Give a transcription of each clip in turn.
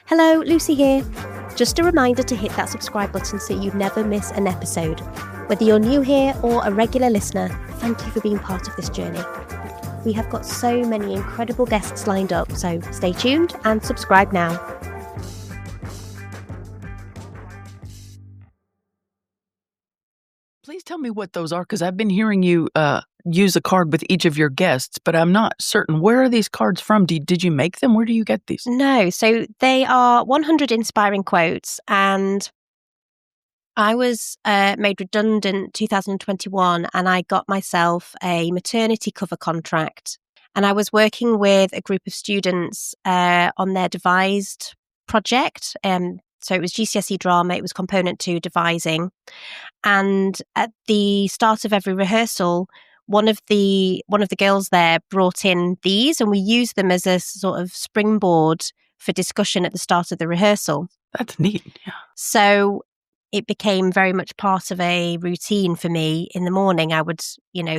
Hello, Lucy here. Just a reminder to hit that subscribe button so you never miss an episode. Whether you're new here or a regular listener, thank you for being part of this journey. We have got so many incredible guests lined up, so stay tuned and subscribe now. Please tell me what those are, because I've been hearing you use a card with each of your guests, but I'm not certain. Where are these cards from? Did you make them? Where do you get these? No, so they are 100 inspiring quotes, and I was made redundant 2021, and I got myself a maternity cover contract, and I was working with a group of students on their devised project. So it was GCSE drama, it was component 2 devising. And at the start of every rehearsal, one of the girls there brought in these, and we used them as a sort of springboard for discussion at the start of the rehearsal. That's neat. Yeah. So it became very much part of a routine for me. In the morning, I would,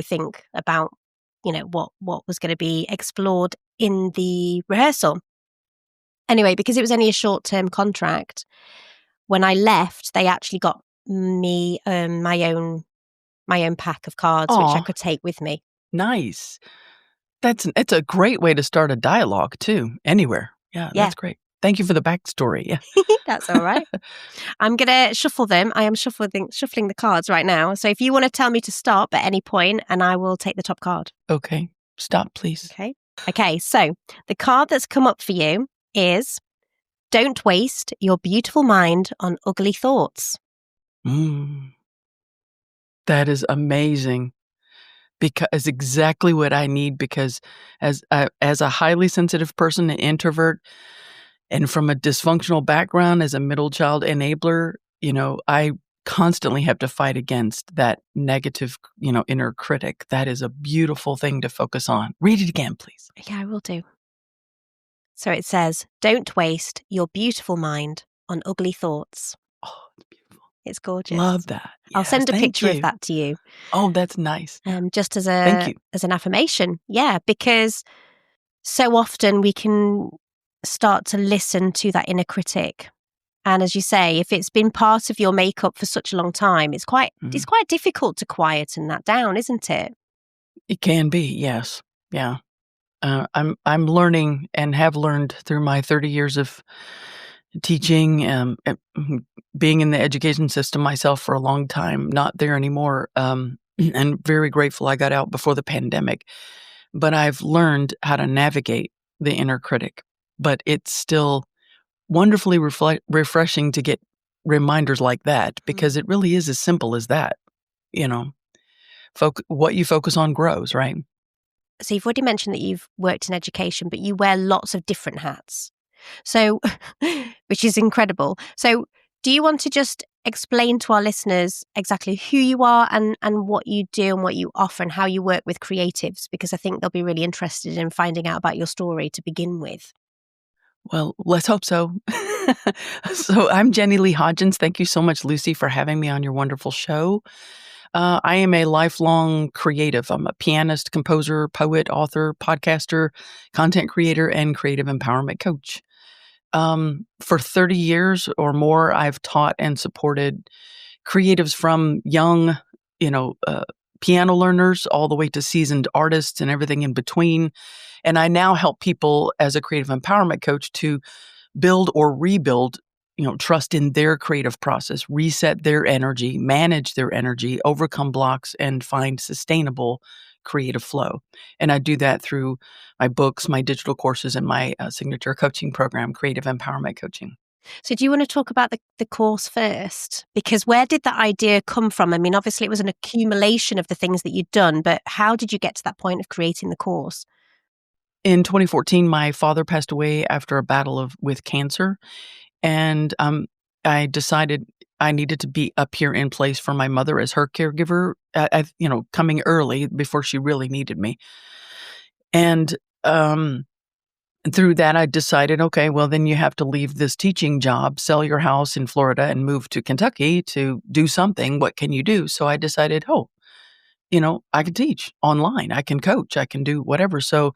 think about, what was going to be explored in the rehearsal. Anyway, because it was only a short-term contract, when I left, they actually got me my own pack of cards, which I could take with me. Nice. It's a great way to start a dialogue too, anywhere. Yeah, that's great. Thank you for the backstory. Yeah. That's all right. I'm going to shuffle them. I am shuffling the cards right now. So if you want to tell me to stop at any point, and I will take the top card. Okay. Stop, please. Okay. So the card that's come up for you is "Don't waste your beautiful mind on ugly thoughts." That is amazing. Because exactly what I need, because as a highly sensitive person, an introvert, and from a dysfunctional background as a middle child enabler, I constantly have to fight against that negative, inner critic. That is a beautiful thing to focus on. Read it again, please. Yeah, I will do. So it says, "Don't waste your beautiful mind on ugly thoughts." Oh, it's beautiful. It's gorgeous. Love that. Yes, I'll send a picture of that to you. Oh, that's nice. Just as Thank you. as an affirmation. Yeah, because so often we can start to listen to that inner critic. And as you say, if it's been part of your makeup for such a long time, it's quite difficult to quieten that down, isn't it? It can be, yes. Yeah. I'm learning and have learned through my 30 years of teaching, being in the education system myself for a long time, not there anymore, and very grateful I got out before the pandemic. But I've learned how to navigate the inner critic. But it's still wonderfully refreshing to get reminders like that, because it really is as simple as that. What you focus on grows, right? So you've already mentioned that you've worked in education, but you wear lots of different hats. So, which is incredible. So do you want to just explain to our listeners exactly who you are and what you do and what you offer and how you work with creatives? Because I think they'll be really interested in finding out about your story to begin with. Well, let's hope so. So I'm Leigh Hodgins. Thank you so much, Lucy, for having me on your wonderful show. I am a lifelong creative. I'm a pianist, composer, poet, author, podcaster, content creator, and creative empowerment coach. For 30 years or more, I've taught and supported creatives from young, piano learners all the way to seasoned artists and everything in between. And I now help people as a creative empowerment coach to build or rebuild, trust in their creative process, reset their energy, manage their energy, overcome blocks, and find sustainable creative flow. And I do that through my books, my digital courses, and my signature coaching program, Creative Empowerment Coaching. So do you want to talk about the course first? Because where did that idea come from? I mean, obviously it was an accumulation of the things that you'd done, but how did you get to that point of creating the course? In 2014, my father passed away after a battle with cancer. And I decided I needed to be up here in place for my mother as her caregiver, coming early before she really needed me. And through that, I decided, okay, well, then you have to leave this teaching job, sell your house in Florida, and move to Kentucky to do something. What can you do? So I decided, I can teach online. I can coach. I can do whatever. So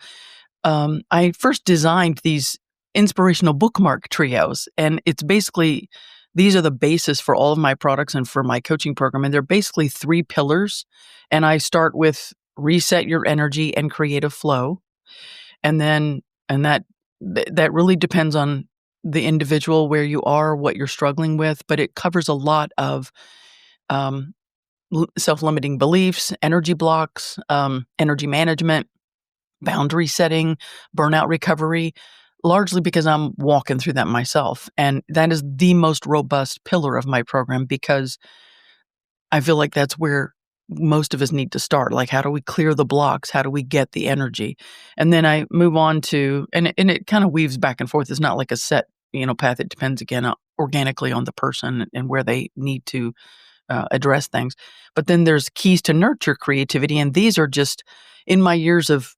I first designed these inspirational bookmark trios. And it's basically, these are the basis for all of my products and for my coaching program. And they're basically 3 pillars. And I start with reset your energy and creative flow. And then, and that really depends on the individual, where you are, what you're struggling with, but it covers a lot of um, self-limiting beliefs, energy blocks, energy management, boundary setting, burnout recovery, largely because I'm walking through that myself. And that is the most robust pillar of my program, because I feel like that's where most of us need to start. Like, how do we clear the blocks? How do we get the energy? And then I move on to, and it kind of weaves back and forth. It's not like a set, path. It depends, again, organically on the person and where they need to address things. But then there's keys to nurture creativity. And these are just in my years of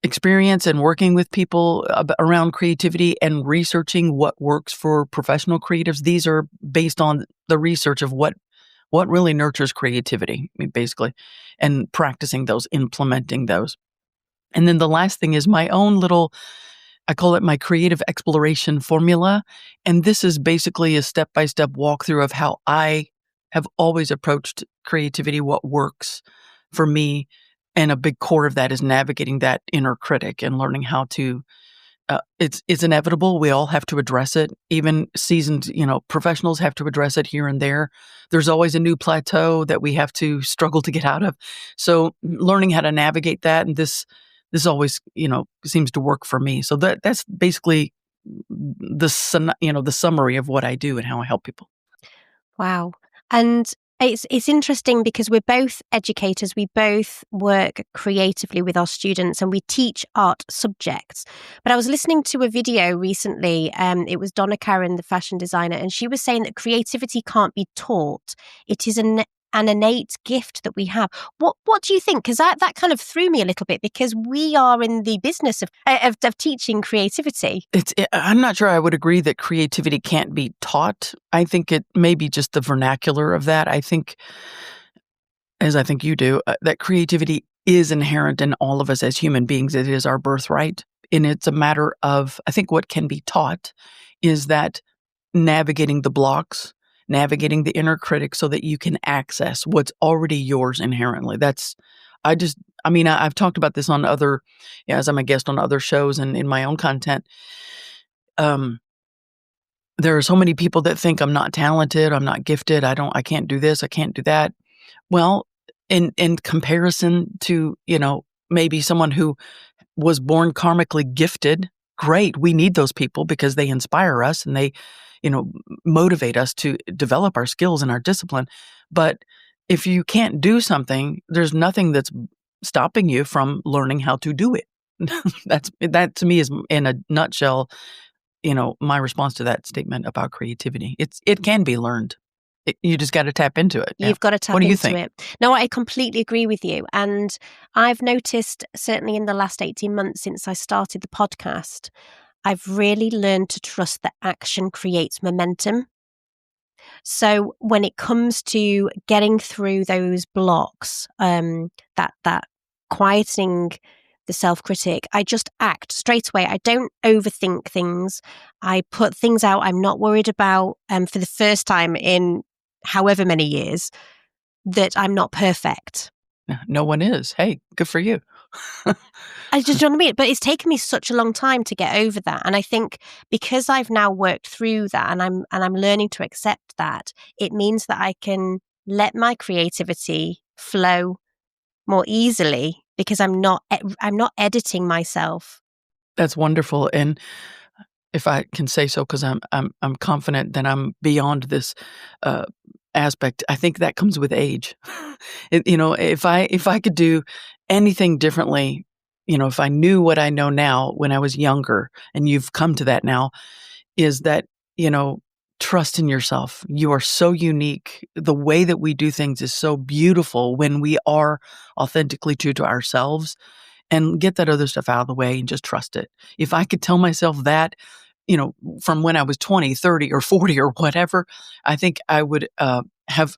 experience and working with people around creativity and researching what works for professional creatives. These are based on the research of what really nurtures creativity, basically, and practicing those, implementing those. And then the last thing is my own little, I call it my creative exploration formula. And this is basically a step-by-step walkthrough of how I have always approached creativity, what works for me. And a big core of that is navigating that inner critic and learning how to, it's inevitable. We all have to address it. Even seasoned, professionals have to address it here and there. There's always a new plateau that we have to struggle to get out of. So learning how to navigate that, and this always, seems to work for me. So that's basically the summary of what I do and how I help people. Wow. And it's interesting because we're both educators. We both work creatively with our students and we teach art subjects. But I was listening to a video recently. It was Donna Karan, the fashion designer, and she was saying that creativity can't be taught. It is an innate gift that we have. What do you think? Because that kind of threw me a little bit, because we are in the business of teaching creativity. I'm not sure I would agree that creativity can't be taught. I think it may be just the vernacular of that. I think, as I think you do, that creativity is inherent in all of us as human beings. It is our birthright. And it's a matter of, I think what can be taught is that navigating the blocks, navigating the inner critic so that you can access what's already yours inherently. I've talked about this on as I'm a guest on other shows and in my own content. There are so many people that think I'm not talented, I'm not gifted, I can't do this, I can't do that. Well, in comparison to, maybe someone who was born karmically gifted, great. We need those people because they inspire us and they, motivate us to develop our skills and our discipline. But if you can't do something, there's nothing that's stopping you from learning how to do it. That to me is, in a nutshell, my response to that statement about creativity. It can be learned. You just got to tap into it. You've got to tap into think? It. No, I completely agree with you. And I've noticed, certainly in the last 18 months since I started the podcast, I've really learned to trust that action creates momentum. So when it comes to getting through those blocks, that quieting the self-critic, I just act straight away. I don't overthink things. I put things out I'm not worried about, for the first time in however many years, that I'm not perfect. No one is. Hey, good for you. I just don't know what I mean. But it's taken me such a long time to get over that. And I think because I've now worked through that and I'm learning to accept that, it means that I can let my creativity flow more easily because I'm not editing myself. That's wonderful. And if I can say so, because I'm confident that I'm beyond this aspect, I think that comes with age. If I could do anything differently, if I knew what I know now when I was younger, and you've come to that now, is that, trust in yourself. You are so unique. The way that we do things is so beautiful when we are authentically true to ourselves, and get that other stuff out of the way and just trust it. If I could tell myself that, from when I was 20, 30, or 40 or whatever, I think I would have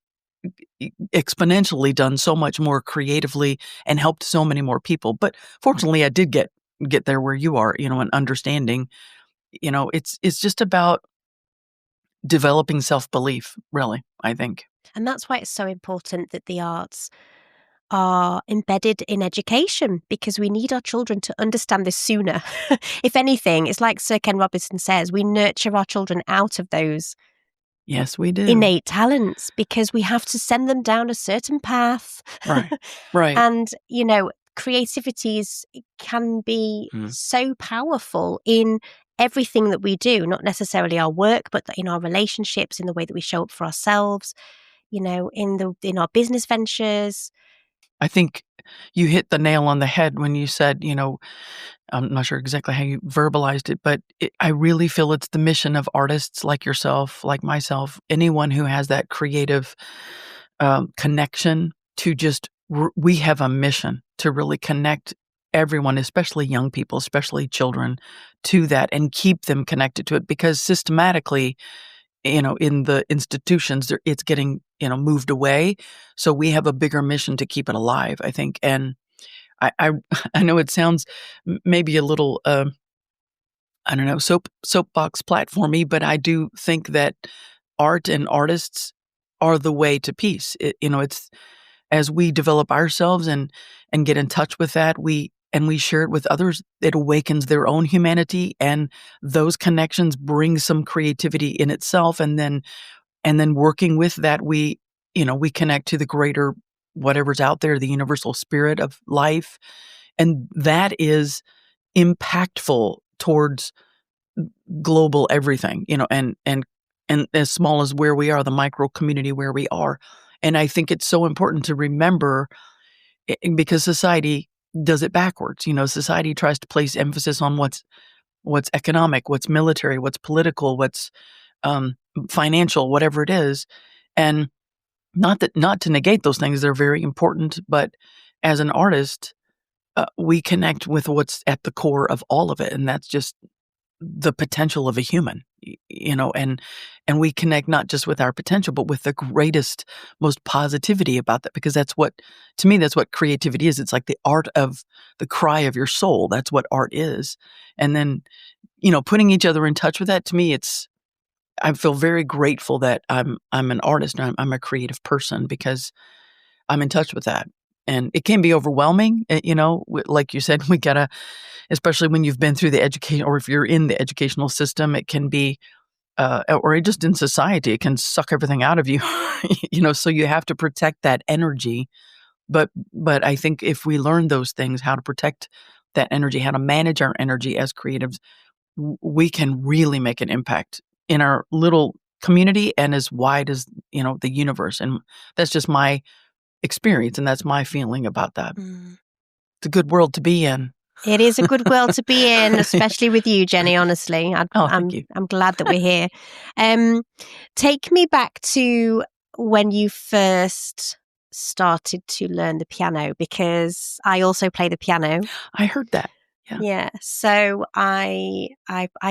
exponentially done so much more creatively and helped so many more people. But fortunately, I did get, get there where you are, and understanding, it's just about developing self-belief, really, I think. And that's why it's so important that the arts are embedded in education, because we need our children to understand this sooner. If anything, it's like Sir Ken Robinson says, we nurture our children out of those Yes, we do. innate talents because we have to send them down a certain path. Right. Right. And, creativity can be Mm. so powerful in everything that we do, not necessarily our work, but in our relationships, in the way that we show up for ourselves, in our business ventures. I think you hit the nail on the head when you said, I'm not sure exactly how you verbalized it, but I really feel it's the mission of artists like yourself, like myself, anyone who has that creative connection to just, we have a mission to really connect everyone, especially young people, especially children, to that and keep them connected to it, because systematically, in the institutions, it's getting, moved away. So we have a bigger mission to keep it alive, I think. And I I know it sounds maybe a little, I don't know, soapbox platformy, but I do think that art and artists are the way to peace. It's as we develop ourselves and get in touch with that, we share it with others, it awakens their own humanity, and those connections bring some creativity in itself, and then working with that, we connect to the greater whatever's out there, the universal spirit of life, and that is impactful towards global everything, and as small as where we are, the micro community where we are. And I think it's so important to remember, because society does it backwards. Society tries to place emphasis on what's economic, what's military, what's political, what's financial, whatever it is. And not to negate those things, they're very important. But as an artist, we connect with what's at the core of all of it, and that's just the potential of a human, and we connect not just with our potential, but with the greatest, most positivity about that, because to me, that's what creativity is. It's like the art of the cry of your soul. That's what art is. And then, putting each other in touch with that, to me, I feel very grateful that I'm an artist and I'm a creative person, because I'm in touch with that. And it can be overwhelming, like you said, we gotta, especially when you've been through the education, or if you're in the educational system, it can be, or just in society, it can suck everything out of you, so you have to protect that energy. But I think if we learn those things, how to protect that energy, how to manage our energy as creatives, we can really make an impact in our little community and as wide as, the universe. And that's just my experience, and that's my feeling about that. Mm. It's a good world to be in. It is a good world to be in, especially with you, Jenny, honestly. Thank you. I'm glad that we're here. Take me back to when you first started to learn the piano, because I also play the piano. I heard that. Yeah. Yeah. So I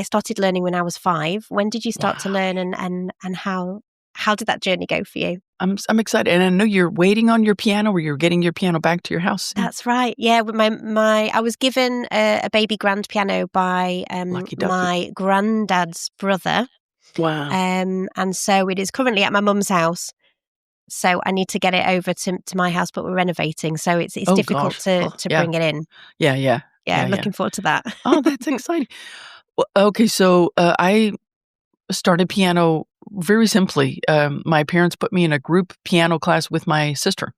started learning when I was 5. When did you start to learn, and how did that journey go for you? I'm excited, and I know you're waiting on your piano, or you're getting your piano back to your house. That's right. Yeah, with I was given a baby grand piano by Lucky ducky. my granddad's brother. Wow. And so it is currently at my mum's house. So I need to get it over to my house, but we're renovating, so it's difficult to bring it in. Yeah. Yeah, looking forward to that. Oh, that's exciting. Well, okay, so I started piano very simply. My parents put me in a group piano class with my sister,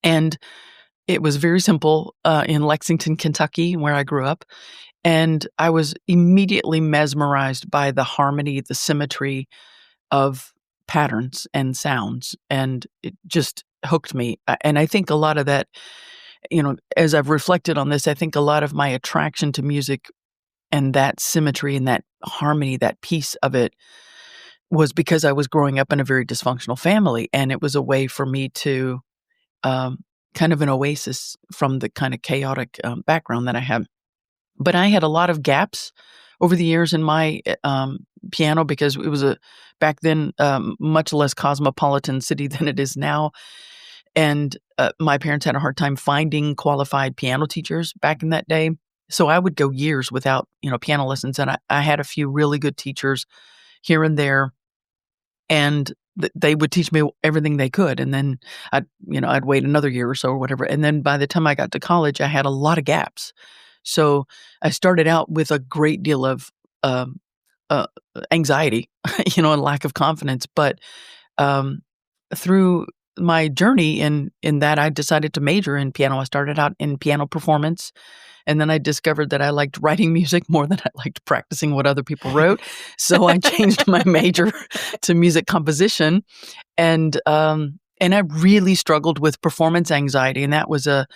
and it was very simple, in Lexington, Kentucky, where I grew up. And I was immediately mesmerized by the harmony, the symmetry of patterns and sounds, and it just hooked me. And I think a lot of that, as I've reflected on this, I think a lot of my attraction to music and that symmetry and that harmony, that piece of it, was because I was growing up in a very dysfunctional family, and it was a way for me to, kind of an oasis from the kind of chaotic background that I had. But I had a lot of gaps over the years in my piano, because it was back then, much less cosmopolitan city than it is now. And my parents had a hard time finding qualified piano teachers back in that day. So I would go years without, piano lessons, and I had a few really good teachers here and there, and they would teach me everything they could, and then I'd wait another year or so or whatever, and then by the time I got to college, I had a lot of gaps. So I started out with a great deal of um, uh, anxiety, and lack of confidence, but um, through my journey in that, I decided to major in piano. I started out in piano performance, and then I discovered that I liked writing music more than I liked practicing what other people wrote. So I changed my major to music composition, and I really struggled with performance anxiety, and that was a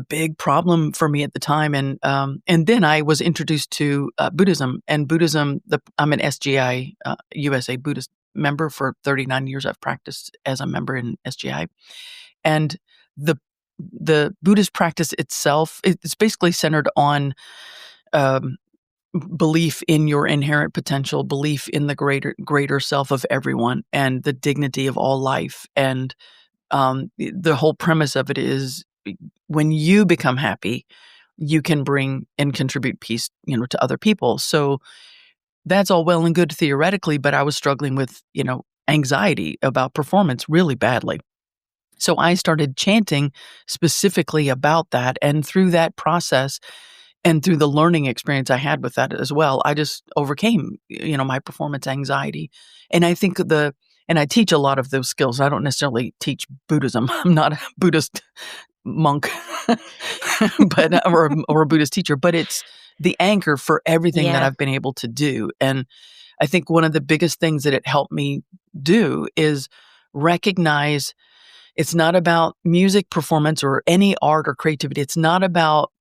big problem for me at the time. And then I was introduced to Buddhism, and Buddhism. I'm an SGI USA Buddhist member for 39 years. I've practiced as a member in SGI, and the the Buddhist practice itself, it's basically centered on um, belief in your inherent potential, belief in the greater self of everyone, and the dignity of all life. And the whole premise of it is, when you become happy, you can bring and contribute peace, to other people. So that's all well and good theoretically, but I was struggling with, anxiety about performance really badly. So I started chanting specifically about that. And through that process and through the learning experience I had with that as well, I just overcame, my performance anxiety. And I think and I teach a lot of those skills. I don't necessarily teach Buddhism. I'm not a Buddhist monk, or a Buddhist teacher, but it's the anchor for everything that Yeah. I've been able to do. And I think one of the biggest things that it helped me do is recognize it's not about music performance or any art or creativity. It's not about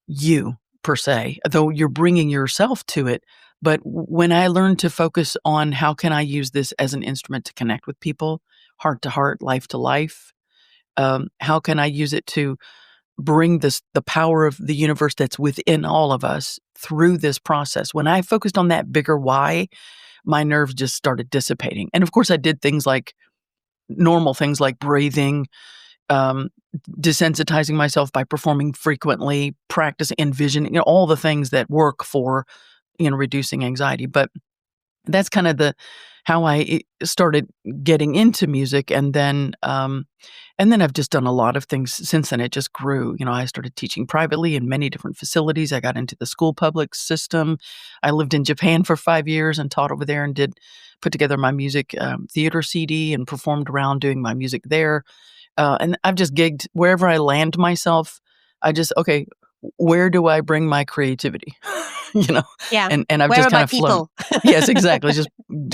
you per se, though you're bringing yourself to it. But when I learned to focus on how can I use this as an instrument to connect with people, heart to heart, life to life, how can I use it to bring the power of the universe that's within all of us through this process? When I focused on that bigger why, my nerves just started dissipating. And of course, I did normal things like breathing, um, desensitizing myself by performing frequently, practice envisioning, all the things that work for, reducing anxiety. But that's kind of how I started getting into music. And then I've just done a lot of things since then. It just grew. I started teaching privately in many different facilities. I got into the school public system. I lived in Japan for 5 years and taught over there, and put together my music theater CD and performed around doing my music there. And I've just gigged wherever I land myself. Okay, where do I bring my creativity? Yeah. And I've Where just are kind my of flown. people? Yes, exactly. Just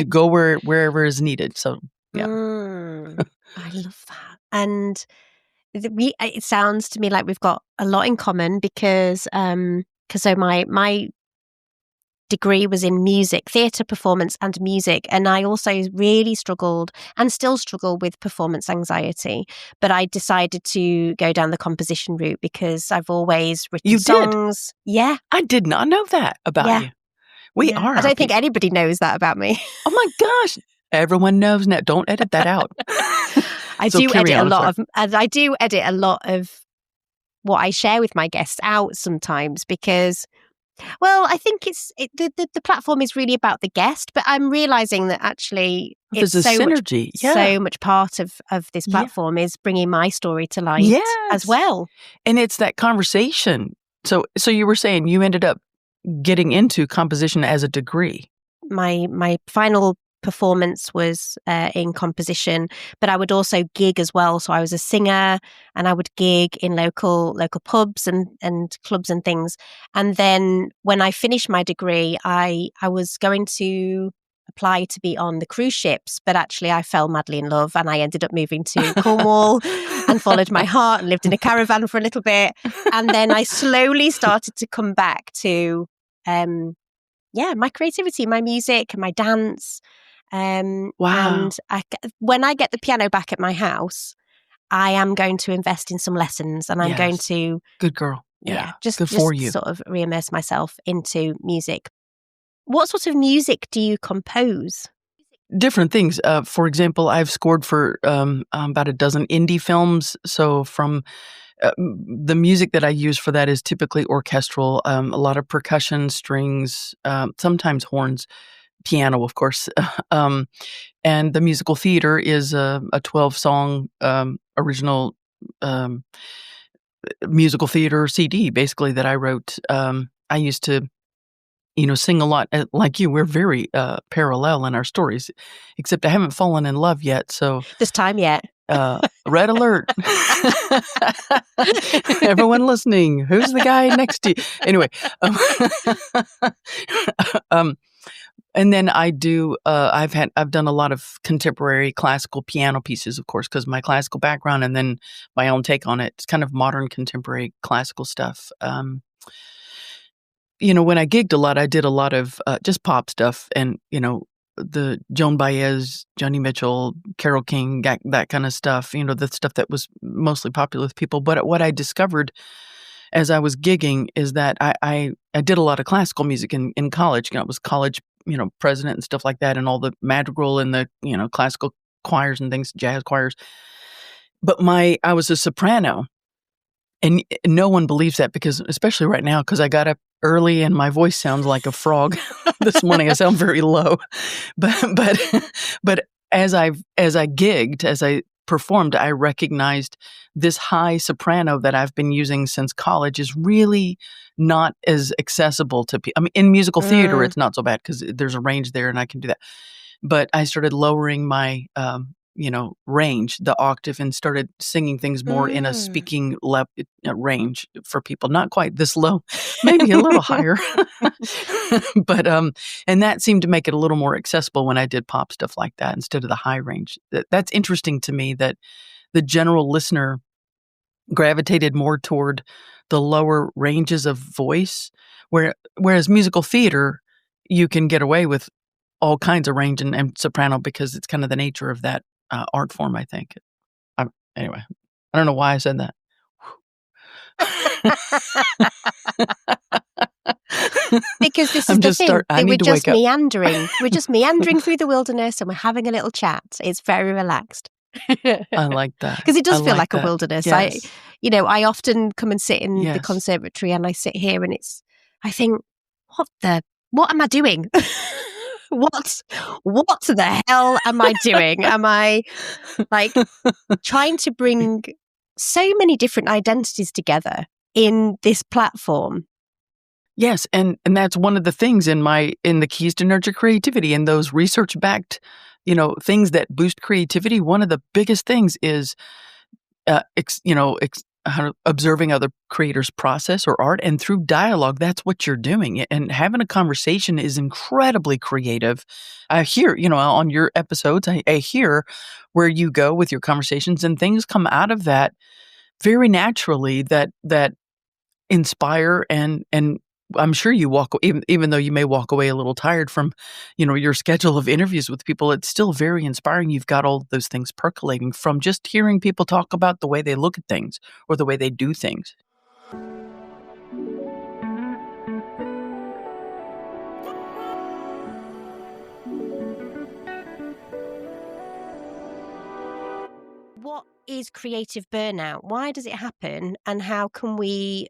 go wherever is needed. So yeah. I love that. And it sounds to me like we've got a lot in common because so my degree was in music, theatre performance and music, and I also really struggled and still struggle with performance anxiety, but I decided to go down the composition route because I've always written You did? songs. Yeah. I did not know that about Yeah. you. We Yeah. are I our don't think people. anybody knows that about me. Oh my gosh. Everyone knows now. Don't edit that out. I So do carry edit on, sorry. I do edit a lot of what I share with my guests out sometimes because, well, I think the platform is really about the guest, but I'm realizing that actually There's it's a synergy. Yeah. so much part of this Yeah. platform is bringing my story to light Yes. as well. And it's that conversation. So you were saying you ended up getting into composition as a degree. My final performance was in composition, but I would also gig as well. So I was a singer, and I would gig in local pubs and clubs and things. And then when I finished my degree, I was going to apply to be on the cruise ships, but actually I fell madly in love, and I ended up moving to Cornwall and followed my heart and lived in a caravan for a little bit. And then I slowly started to come back to my creativity, my music, my dance. Wow. And when I get the piano back at my house, I am going to invest in some lessons, and I'm going Yes. to, Good girl. Yeah. just Good for you. sort of re-immerse myself into music. What sort of music do you compose? Different things. For example, I've scored for about a dozen indie films. So from the music that I use for that is typically orchestral, a lot of percussion, strings, sometimes horns, piano, of course. And the musical theater is a 12-song original musical theater CD, basically, that I wrote. I used to, sing a lot. Like you, we're very parallel in our stories, except I haven't fallen in love yet. So This time yet. Red alert. Everyone listening, who's the guy next to you? Anyway. And then I do, I've done a lot of contemporary classical piano pieces, of course, because my classical background, and then my own take on it. It's kind of modern contemporary classical stuff. When I gigged a lot, I did a lot of just pop stuff, and the Joan Baez, Joni Mitchell, Carole King, that kind of stuff. The stuff that was mostly popular with people. But what I discovered as I was gigging is that I did a lot of classical music in college. I was college, president and stuff like that, and all the madrigal and the classical choirs and things, jazz choirs. But I was a soprano, and no one believes that, because especially right now, because I got up early and my voice sounds like a frog. This morning I sound very low, but as I gigged, as I performed, I recognized this high soprano that I've been using since college is really not as accessible to people. I mean, in musical theater, it's not so bad because there's a range there and I can do that. But I started lowering my, range, the octave, and started singing things more in a speaking range for people. Not quite this low, maybe a little higher. But, and that seemed to make it a little more accessible when I did pop stuff like that instead of the high range. That's interesting to me that the general listener gravitated more toward the lower ranges of voice, whereas musical theater, you can get away with all kinds of range and soprano because it's kind of the nature of that art form, I think. Anyway, I don't know why I said that. Because this is the thing. We're just meandering. We're just meandering through the wilderness and we're having a little chat. It's very relaxed. I like that. Because it does feel like a wilderness. Yes. I often come and sit in the conservatory, and I sit here and I think, what am I doing? What the hell am I doing? Am I trying to bring so many different identities together in this platform? Yes, and that's one of the things in the Keys to Nurture Creativity, and those research-backed, things that boost creativity. One of the biggest things is, observing other creators' process or art, and through dialogue, that's what you're doing. And having a conversation is incredibly creative. I hear, on your episodes, I hear where you go with your conversations, and things come out of that very naturally that inspire, and I'm sure you walk, even though you may walk away a little tired from, your schedule of interviews with people, it's still very inspiring. You've got all those things percolating from just hearing people talk about the way they look at things or the way they do things. What is creative burnout? Why does it happen? And how can we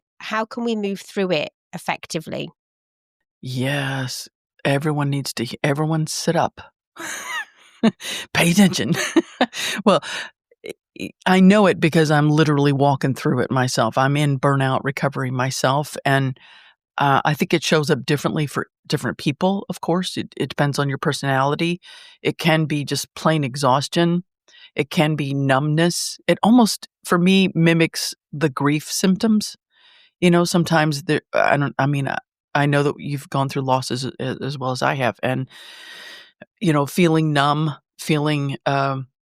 move through it effectively? Yes, everyone sit up. Pay attention. Well, I know it because I'm literally walking through it myself. I'm in burnout recovery myself, and I think it shows up differently for different people, of course. It depends on your personality. It can be just plain exhaustion. It can be numbness. It almost, for me, mimics the grief symptoms. Sometimes I know that you've gone through losses as well as I have, and feeling numb, feeling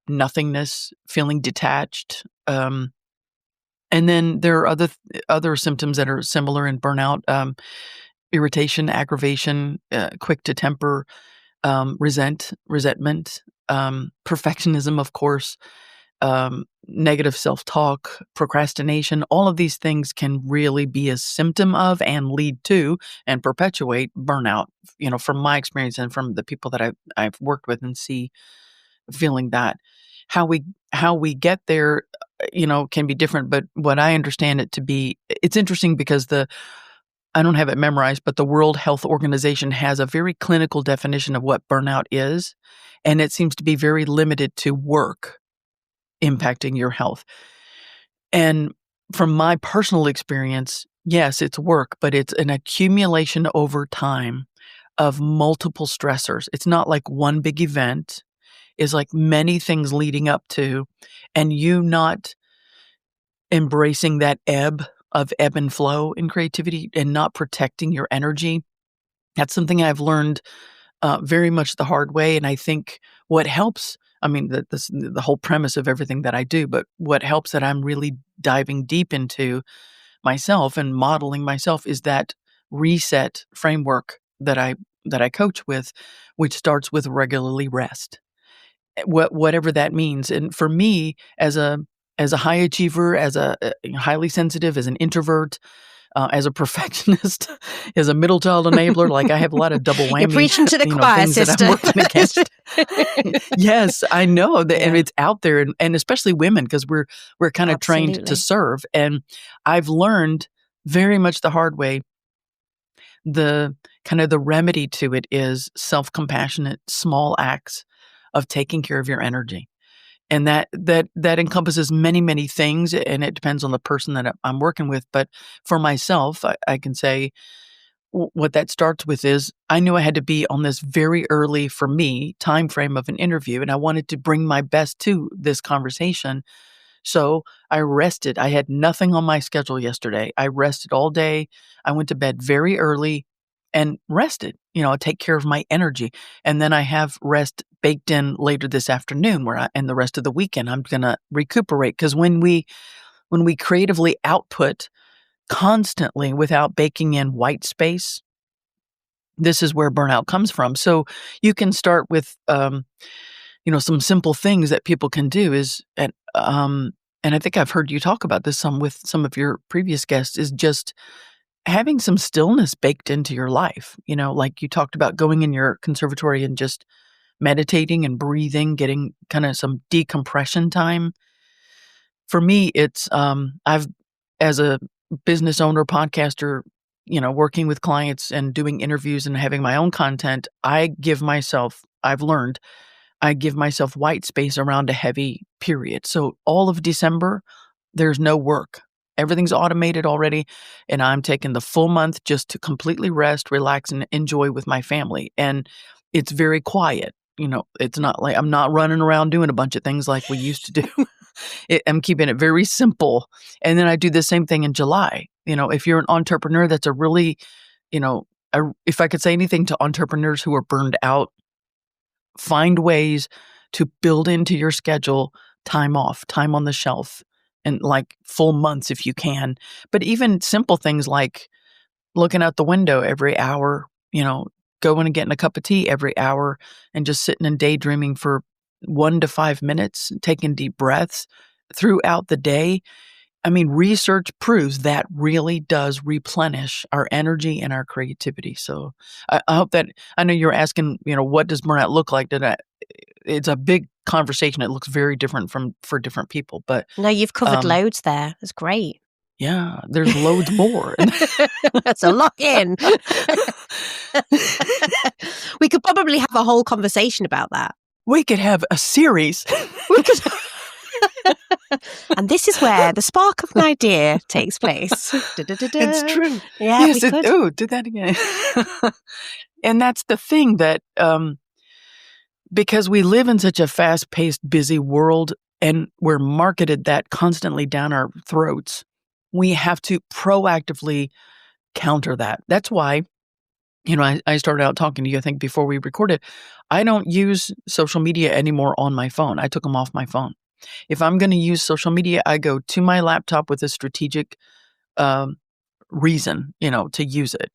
nothingness, feeling detached, and then there are other symptoms that are similar in burnout: irritation, aggravation, quick to temper, resentment, perfectionism, of course. Negative self-talk, procrastination, all of these things can really be a symptom of and lead to and perpetuate burnout, from my experience and from the people that I've worked with and see feeling that. how we get there, can be different. But what I understand it to be, it's interesting because I don't have it memorized, but the World Health Organization has a very clinical definition of what burnout is, and it seems to be very limited to work impacting your health. And from my personal experience, yes, it's work, but it's an accumulation over time of multiple stressors. It's not like one big event. It's like many things leading up to, and you not embracing that ebb and flow in creativity and not protecting your energy. That's something I've learned very much the hard way. And I think what helps, I mean, the whole premise of everything that I do, but what helps that I'm really diving deep into myself and modeling myself is that reset framework that I coach with, which starts with regularly rest. Whatever that means. And for me, as a high achiever, as a highly sensitive, as an introvert, as a perfectionist, as a middle child enabler, like I have a lot of double whammy, You're preaching to the choir, things sister. that I'm working against. Yes, I know that, and it's out there, and especially women, because we're kind of trained to Absolutely. serve. And I've learned very much the hard way. The kind of the remedy to it is self-compassionate, small acts of taking care of your energy. And that encompasses many, many things, and it depends on the person that I'm working with. But for myself, I can say what that starts with is I knew I had to be on this very early, for me, time frame of an interview, and I wanted to bring my best to this conversation. So I rested. I had nothing on my schedule yesterday. I rested all day. I went to bed very early and rested, take care of my energy. And then I have rest baked in later this afternoon and the rest of the weekend, I'm going to recuperate. Because when we creatively output constantly without baking in white space, this is where burnout comes from. So you can start with, some simple things that people can do and I think I've heard you talk about this some with some of your previous guests, is just having some stillness baked into your life. Like you talked about going in your conservatory and just meditating and breathing, getting kind of some decompression time. For me, it's I've as a business owner, podcaster, working with clients and doing interviews and having my own content, I've learned I give myself white space around a heavy period. So all of December, there's no work. Everything's automated already, and I'm taking the full month just to completely rest, relax, and enjoy with my family. And it's very quiet. It's not like I'm not running around doing a bunch of things like we used to do. I'm keeping it very simple. And then I do the same thing in July. If you're an entrepreneur, that's a really, if I could say anything to entrepreneurs who are burned out, find ways to build into your schedule time off, time on the shelf, and like full months if you can. But even simple things like looking out the window every hour, going and getting a cup of tea every hour and just sitting and daydreaming for 1 to 5 minutes, taking deep breaths throughout the day. I mean, research proves that really does replenish our energy and our creativity. So I hope that, I know you're asking, what does burnout look like? It's a big conversation. It looks very different for different people, but No, you've covered loads there. That's great. yeah, there's loads more. That's a lock in. We could probably have a whole conversation about that. We could have a series. And this is where the spark of an idea takes place. It's true. Yeah, yes, we could. Oh, did that again. And that's the thing that, because we live in such a fast-paced, busy world, and we're marketed that constantly down our throats, we have to proactively counter that. That's why, I started out talking to you, I think, before we recorded. I don't use social media anymore on my phone. I took them off my phone. If I'm going to use social media, I go to my laptop with a strategic reason, to use it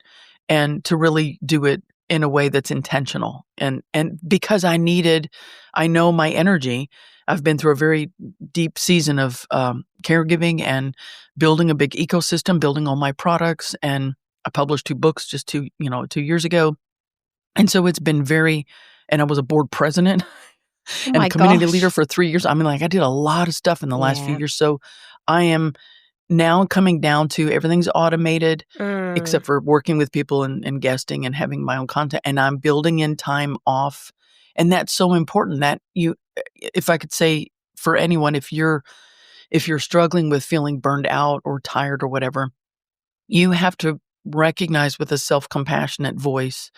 and to really do it in a way that's intentional. And because I know my energy. I've been through a very deep season of caregiving and building a big ecosystem, building all my products. And I published 2 books just 2 years ago. And so it's been and I was a board president. Oh and my community leader gosh. for 3 years. I mean, like, I did a lot of stuff in the last few Yeah. years. So I am now coming down to everything's automated Mm. except for working with people and guesting and having my own content. And I'm building in time off. And that's so important that if I could say for anyone, if you're struggling with feeling burned out or tired or whatever, you have to recognize with a self-compassionate voice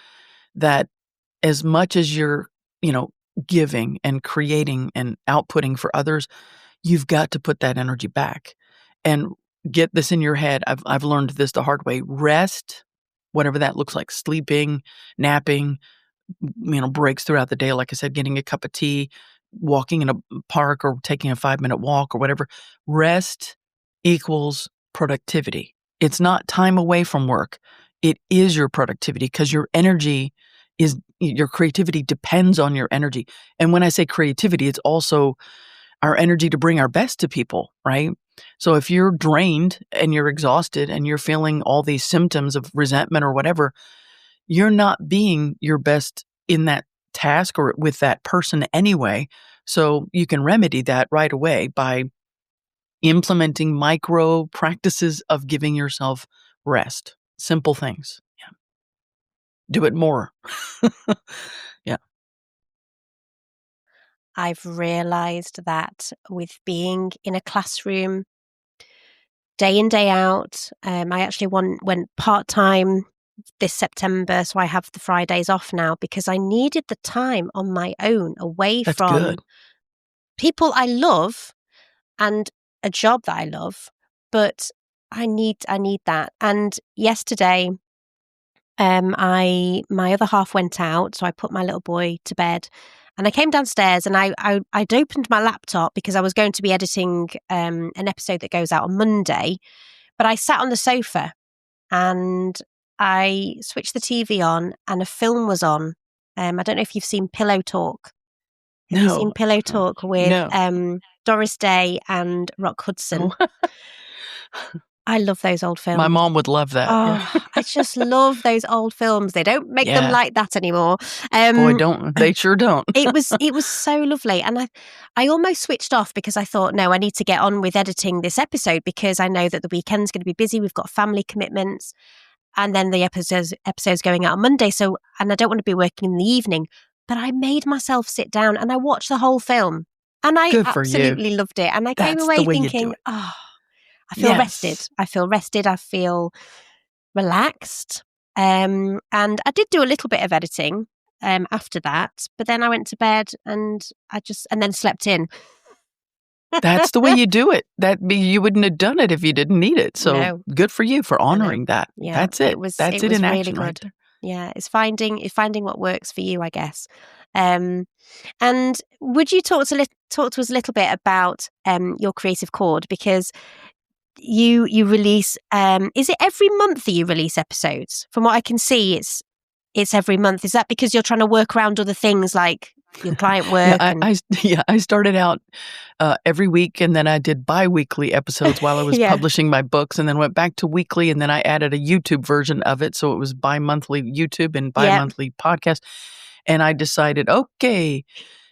that as much as you're, you know, giving and creating and outputting for others, you've got to put that energy back. And get this in your head. I've learned this the hard way. Rest, whatever that looks like, sleeping, napping, breaks throughout the day, like I said, getting a cup of tea, walking in a park or taking a 5-minute walk or whatever. Rest equals productivity. It's not time away from work. It is your productivity because your creativity depends on your energy. And when I say creativity, it's also our energy to bring our best to people, right? So if you're drained and you're exhausted and you're feeling all these symptoms of resentment or whatever, you're not being your best in that task or with that person anyway. So you can remedy that right away by implementing micro practices of giving yourself rest. Simple things. Yeah. Do it more. Yeah. I've realized that with being in a classroom day in, day out, I actually went part-time this September, so I have the Fridays off now because I needed the time on my own away That's from good. people I love and a job that I love, but I need that. And yesterday, my other half went out, so I put my little boy to bed, and I came downstairs and I'd opened my laptop because I was going to be editing an episode that goes out on Monday, but I sat on the sofa and I switched the TV on and a film was on. I don't know if you've seen Pillow Talk. Have you seen No. Pillow Talk with No. Doris Day and Rock Hudson? Oh, I love those old my films. mom would love that. Yeah. Oh, I just love those old films. They don't make them Yeah. like that anymore. Boy, don't they sure don't. It was so lovely, and I almost switched off because I thought, no, I need to get on with editing this episode because I know that the weekend's going to be busy. We've got family commitments, and then the episode's going out on Monday. So, and I don't want to be working in the evening. But I made myself sit down and I watched the whole film, and I Good for you. absolutely loved it. And I came That's the away way you do thinking, it. oh, I feel rested. Yes. I feel rested. I feel relaxed. And I did do a little bit of editing after that, but then I went to bed and and then slept in. That's the way you do it. You wouldn't have done it if you didn't need it. So No, good for you for I know. honoring that. Yeah, That's it. it That's it was in really action right good. there. Yeah, it's finding what works for you, I guess. And would you talk to us a little bit about your creative chord, because you release is it every month that you release episodes? From what I can see, it's every month. Is that because you're trying to work around other things like your client Yeah, work and I started out every week, and then I did bi-weekly episodes while I was yeah. publishing my books, and then went back to weekly, and then I added a YouTube version of it, so it was bi-monthly YouTube and Yep. bi-monthly podcast. And I decided, okay,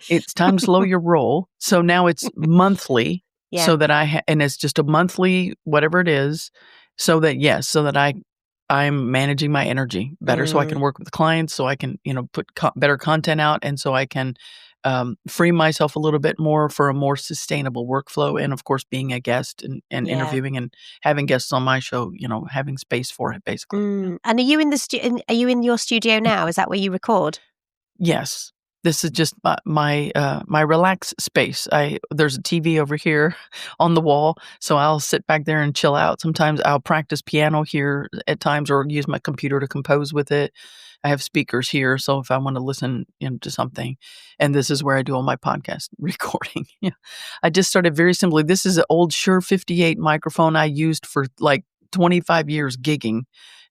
it's time to slow your roll. So now it's monthly, Yeah. so that and it's just a monthly, whatever it is, so that I'm managing my energy better, so I can work with clients, so I can, put better content out, and so I can free myself a little bit more for a more sustainable workflow. And of course, being a guest and Yeah. interviewing and having guests on my show, having space for it, basically. Yeah. And are you in are you in your studio now? Is that where you record? Yes. This is just my relax space. There's a TV over here on the wall, so I'll sit back there and chill out. Sometimes I'll practice piano here at times, or use my computer to compose with it. I have speakers here, so if I want to listen, to something, and this is where I do all my podcast recording. Yeah, I just started very simply. This is an old Shure 58 microphone I used for like 25 years gigging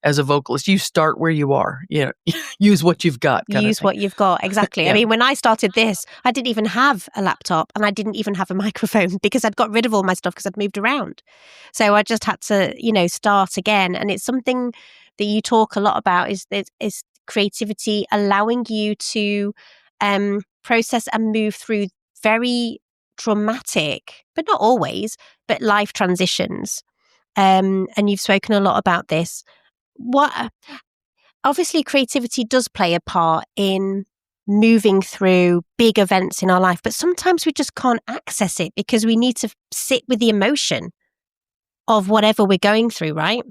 as a vocalist. You start where you are. Yeah, use what you've got. Use what you've got. Exactly. Yeah. I mean, when I started this, I didn't even have a laptop and I didn't even have a microphone because I'd got rid of all my stuff because I'd moved around. So I just had to, start again. And it's something that you talk a lot about is creativity, allowing you to process and move through very dramatic, but not always, but life transitions. And you've spoken a lot about this. Obviously, creativity does play a part in moving through big events in our life, but sometimes we just can't access it because we need to sit with the emotion of whatever we're going through, right?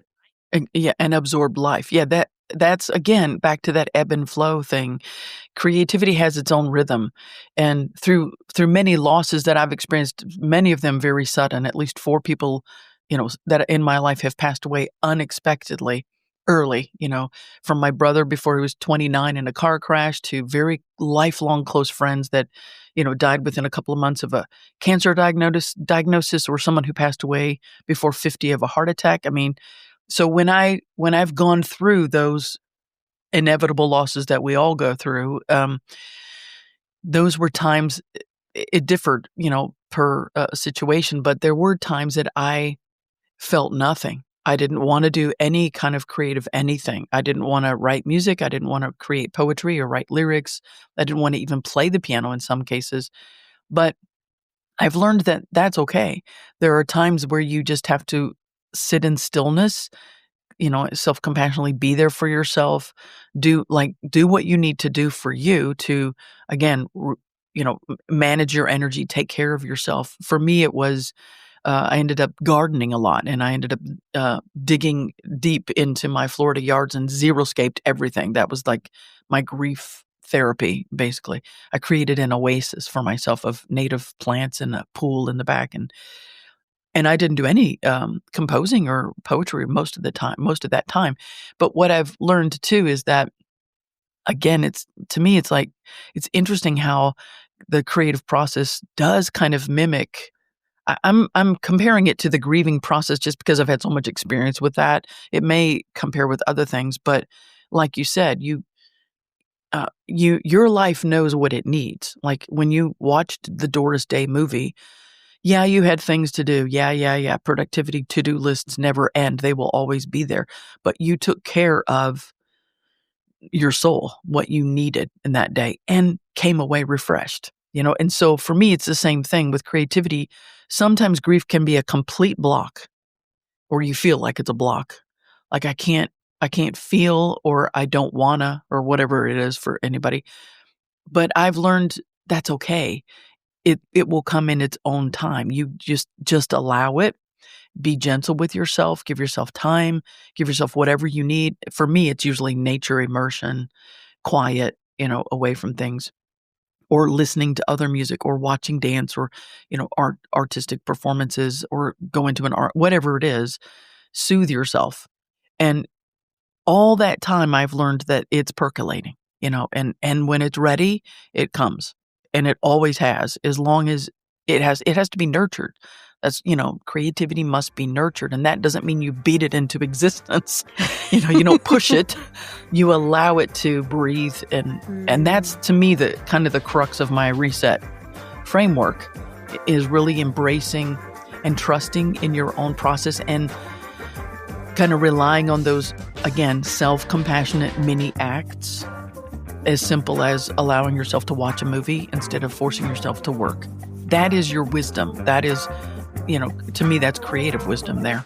And absorb life. Yeah, that's again back to that ebb and flow thing. Creativity has its own rhythm, and through many losses that I've experienced, many of them very sudden. At least 4 people, that in my life have passed away unexpectedly early. From my brother before he was 29 in a car crash to very lifelong close friends that, died within a couple of months of a cancer diagnosis, or someone who passed away before 50 of a heart attack. I mean, so when I've gone through those inevitable losses that we all go through, those were times it differed, per situation, but there were times that I felt nothing. I didn't want to do any kind of creative anything. I didn't want to write music. I didn't want to create poetry or write lyrics. I didn't want to even play the piano in some cases. But I've learned that that's okay. There are times where you just have to sit in stillness, self-compassionately be there for yourself, do what you need to do for you to, again, manage your energy, take care of yourself. For me, it was, I ended up gardening a lot, and I ended up digging deep into my Florida yards and zero-scaped everything. That was like my grief therapy, basically. I created an oasis for myself of native plants and a pool in the back, and I didn't do any composing or poetry most of that time. But what I've learned too is that, again, to me, it's like, it's interesting how the creative process does kind of mimic. I'm comparing it to the grieving process just because I've had so much experience with that. It may compare with other things, but like you said, your life knows what it needs. Like when you watched the Doris Day movie, yeah, you had things to do. Yeah. Productivity to-do lists never end. They will always be there. But you took care of your soul, what you needed in that day, and came away refreshed. And so for me, it's the same thing with creativity. Sometimes grief can be a complete block, or you feel like it's a block. Like I can't feel, or I don't wanna, or whatever it is for anybody. But I've learned that's okay. It will come in its own time. You just allow it. Be gentle with yourself. Give yourself time. Give yourself whatever you need. For me, it's usually nature, immersion, quiet, away from things, or listening to other music, or watching dance, or artistic performances, or go into an art, whatever it is. Soothe yourself. And all that time, I've learned that it's percolating, and when it's ready, it comes. And it always has, as long as it has to be nurtured. That's, creativity must be nurtured. And that doesn't mean you beat it into existence. You don't push it, you allow it to breathe. And that's, to me, the kind of the crux of my reset framework, is really embracing and trusting in your own process, and kind of relying on those, again, self-compassionate mini acts, as simple as allowing yourself to watch a movie instead of forcing yourself to work. That is your wisdom. That is, to me, that's creative wisdom there.